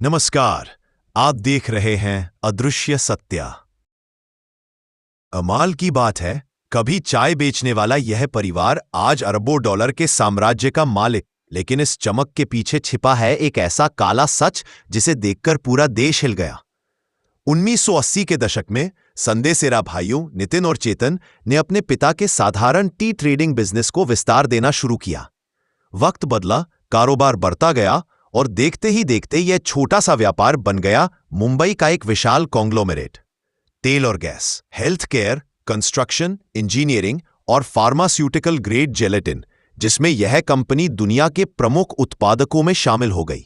नमस्कार। आप देख रहे हैं अदृश्य सत्या। अमाल की बात है, कभी चाय बेचने वाला यह परिवार आज अरबों डॉलर के साम्राज्य का मालिक, लेकिन इस चमक के पीछे छिपा है एक ऐसा काला सच जिसे देखकर पूरा देश हिल गया। 1980 के दशक में संदेसेरा भाइयों नितिन और चेतन ने अपने पिता के साधारण टी ट्रेडिंग बिजनेस को विस्तार देना शुरू किया। वक्त बदला, कारोबार बढ़ता गया और देखते ही देखते यह छोटा सा व्यापार बन गया मुंबई का एक विशाल कॉन्ग्लोमेरेट। तेल और gas, health care, construction, engineering और फार्मास्यूटिकल ग्रेड जेलेटिन, जिसमें यह कंपनी दुनिया के प्रमुख उत्पादकों में शामिल हो गई।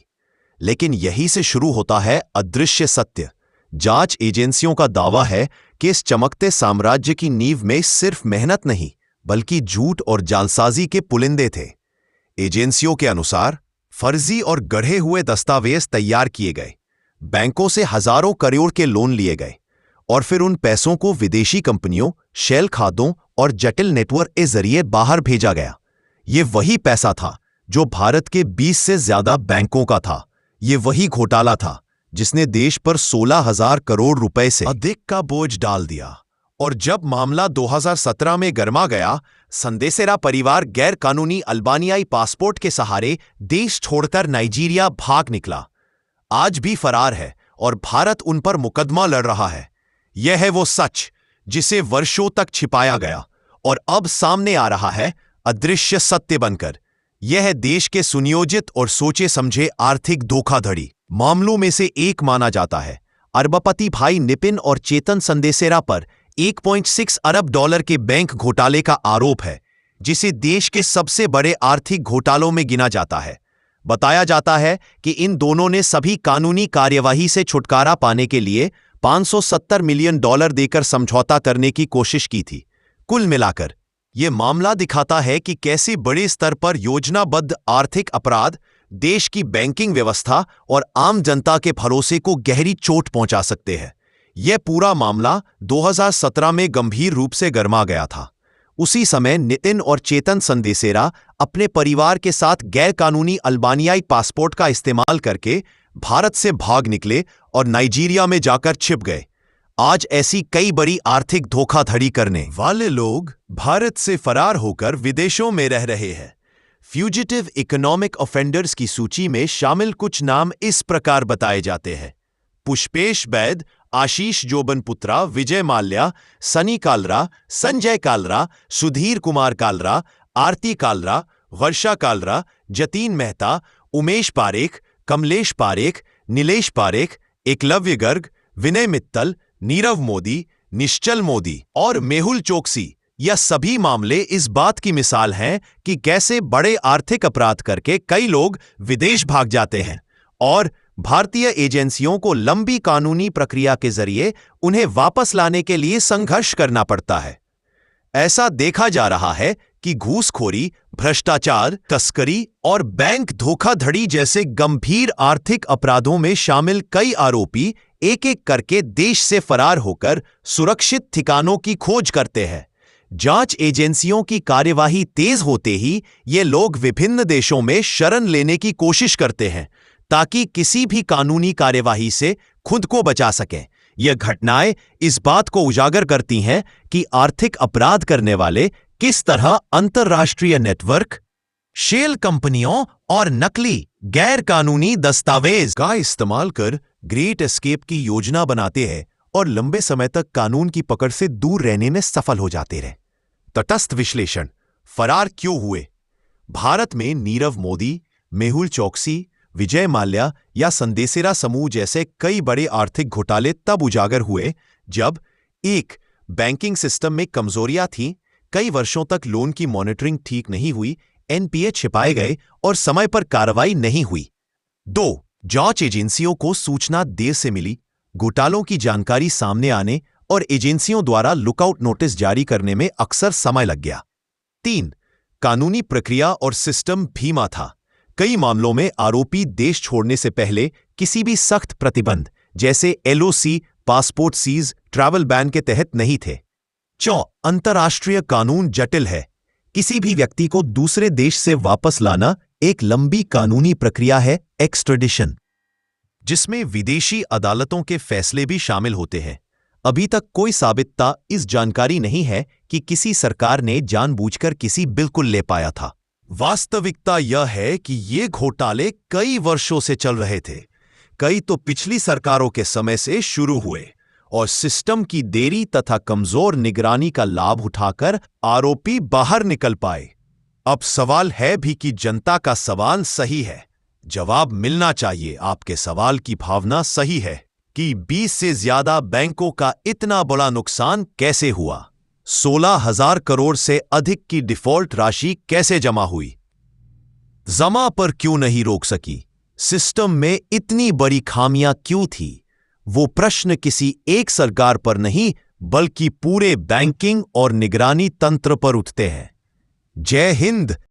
लेकिन यहीं से शुरू होता है अदृश्य सत्य। जांच एजेंसियों का दावा है कि इस चमकते साम्राज्य की नींव में सिर्फ मेहनत नहीं, बल्कि झूठ और जालसाजी के पुलिंदे थे। एजेंसियों के अनुसार फर्जी और गढ़े हुए दस्तावेज तैयार किए गए, बैंकों से हजारों करोड़ के लोन लिए गए और फिर उन पैसों को विदेशी कंपनियों, शेल खातों और जटिल नेटवर्क के जरिए बाहर भेजा गया। ये वही पैसा था जो भारत के 20 से ज्यादा बैंकों का था। ये वही घोटाला था जिसने देश पर 16,000 करोड़ रुपए से अधिक का बोझ डाल दिया। और जब मामला 2017 में गर्मा गया, संदेसेरा परिवार गैर कानूनी अल्बानियाई पासपोर्ट के सहारे देश छोड़कर नाइजीरिया भाग निकला। आज भी फरार है और भारत उन पर मुकदमा लड़ रहा है। यह है वो सच जिसे वर्षों तक छिपाया गया और अब सामने आ रहा है अदृश्य सत्य बनकर। यह है देश के सुनियोजित और सोचे समझे आर्थिक धोखाधड़ी मामलों में से एक माना जाता है। अरबपति भाई नितिन और चेतन संदेसेरा पर 1.6 अरब डॉलर के बैंक घोटाले का आरोप है, जिसे देश के सबसे बड़े आर्थिक घोटालों में गिना जाता है। बताया जाता है कि इन दोनों ने सभी कानूनी कार्यवाही से छुटकारा पाने के लिए 570 मिलियन डॉलर देकर समझौता करने की कोशिश की थी। कुल मिलाकर यह मामला दिखाता है कि कैसे बड़े स्तर पर योजनाबद्ध आर्थिक अपराध देश की बैंकिंग व्यवस्था और आम जनता के भरोसे को गहरी चोट पहुंचा सकते हैं। यह पूरा मामला 2017 में गंभीर रूप से गर्मा गया था। उसी समय नितिन और चेतन संदेसेरा अपने परिवार के साथ गैर कानूनी अल्बानियाई पासपोर्ट का इस्तेमाल करके भारत से भाग निकले और नाइजीरिया में जाकर छिप गए। आज ऐसी कई बड़ी आर्थिक धोखाधड़ी करने वाले लोग भारत से फरार होकर विदेशों में रह रहे हैं। फ्यूजिटिव इकोनॉमिक ऑफेंडर्स की सूची में शामिल कुछ नाम इस प्रकार बताए जाते हैं: पुष्पेश बैद, आशीष जोबनपुत्रा, विजय माल्या, सनी कालरा, संजय कालरा, सुधीर कुमार कालरा, आरती कालरा, वर्षा कालरा, जतीन मेहता, उमेश पारेख, कमलेश पारेख, नीलेश पारेख, एकलव्य गर्ग, विनय मित्तल, नीरव मोदी, निश्चल मोदी और मेहुल चोकसी। यह सभी मामले इस बात की मिसाल हैं कि कैसे बड़े आर्थिक अपराध करके कई लोग विदेश भाग जाते हैं और भारतीय एजेंसियों को लंबी कानूनी प्रक्रिया के जरिए उन्हें वापस लाने के लिए संघर्ष करना पड़ता है। ऐसा देखा जा रहा है कि घूसखोरी, भ्रष्टाचार, तस्करी और बैंक धोखाधड़ी जैसे गंभीर आर्थिक अपराधों में शामिल कई आरोपी एक एक करके देश से फरार होकर सुरक्षित ठिकानों की खोज करते हैं। जांच एजेंसियों की कार्यवाही तेज होते ही ये लोग विभिन्न देशों में शरण लेने की कोशिश करते हैं ताकि किसी भी कानूनी कार्यवाही से खुद को बचा सकें। यह घटनाएं इस बात को उजागर करती हैं कि आर्थिक अपराध करने वाले किस तरह अंतर्राष्ट्रीय नेटवर्क, शेल कंपनियों और नकली गैर कानूनी दस्तावेज का इस्तेमाल कर ग्रेट एस्केप की योजना बनाते हैं और लंबे समय तक कानून की पकड़ से दूर रहने में सफल हो जाते रहे। तटस्थ विश्लेषण: फरार क्यों हुए? भारत में नीरव मोदी, मेहुल चोकसी, विजय माल्या या संदेसेरा समूह जैसे कई बड़े आर्थिक घोटाले तब उजागर हुए जब एक, बैंकिंग सिस्टम में कमजोरियां थीं, कई वर्षों तक लोन की मॉनिटरिंग ठीक नहीं हुई, एनपीए छिपाए गए और समय पर कार्रवाई नहीं हुई। 2, जांच एजेंसियों को सूचना देर से मिली, घोटालों की जानकारी सामने आने और एजेंसियों द्वारा लुकआउट नोटिस जारी करने में अक्सर समय लग गया। 3, कानूनी प्रक्रिया और सिस्टम धीमा था। कई मामलों में आरोपी देश छोड़ने से पहले किसी भी सख्त प्रतिबंध जैसे LOC, passport seize, travel ban के तहत नहीं थे। 4, अंतर्राष्ट्रीय कानून जटिल है। किसी भी व्यक्ति को दूसरे देश से वापस लाना एक लंबी कानूनी प्रक्रिया है, एक्सट्रेडिशन। जिसमें विदेशी अदालतों के फैसले भी शामिल होते हैं। अभी तक कोई साबितता इस जानकारी नहीं है कि किसी सरकार ने जानबूझकर किसी बिल को ले पाया था। वास्तविकता यह है कि ये घोटाले कई वर्षों से चल रहे थे। कई तो पिछली सरकारों के समय से शुरू हुए और सिस्टम की देरी तथा कमजोर निगरानी का लाभ उठाकर आरोपी बाहर निकल पाए। अब सवाल है भी कि जनता का सवाल सही है, जवाब मिलना चाहिए। आपके सवाल की भावना सही है कि 20 से ज्यादा बैंकों का इतना बड़ा नुकसान कैसे हुआ? 16,000 करोड़ से अधिक की डिफॉल्ट राशि कैसे जमा हुई? जमा पर क्यों नहीं रोक सकी? सिस्टम में इतनी बड़ी खामियां क्यों थी? वो प्रश्न किसी एक सरकार पर नहीं बल्कि पूरे बैंकिंग और निगरानी तंत्र पर उठते हैं। जय हिंद,